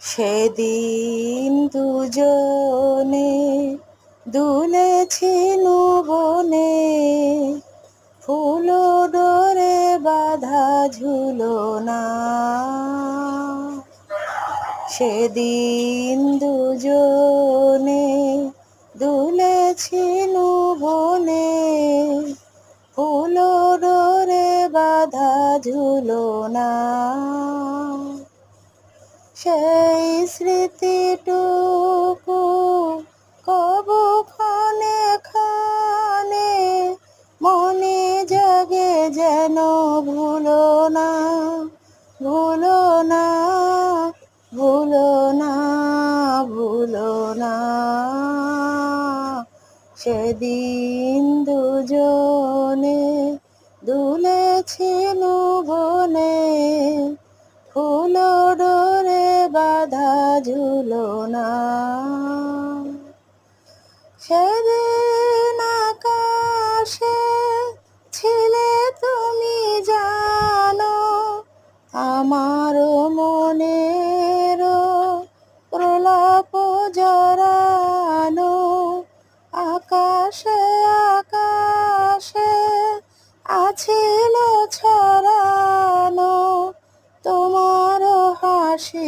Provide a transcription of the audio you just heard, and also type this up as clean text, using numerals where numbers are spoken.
সেদিন দুজনে দুলেছিনু বনে, ফুল ডোরে বাঁধা ঝুলনা। সেদিন দুজনে দুলেছিনু বনে, ফুল ডোরে বাঁধা ঝুলনা। সেই স্মৃতিটুকু কবু ক্ষণে ক্ষণে মনে জাগে যেন ভুলো না, ভুলো না, ভুলো না, ভুলো না। সেদিন দুজনে দুলেছিনু বনে, ফুল ডোরে বাঁধা ঝুলনা। সেদিন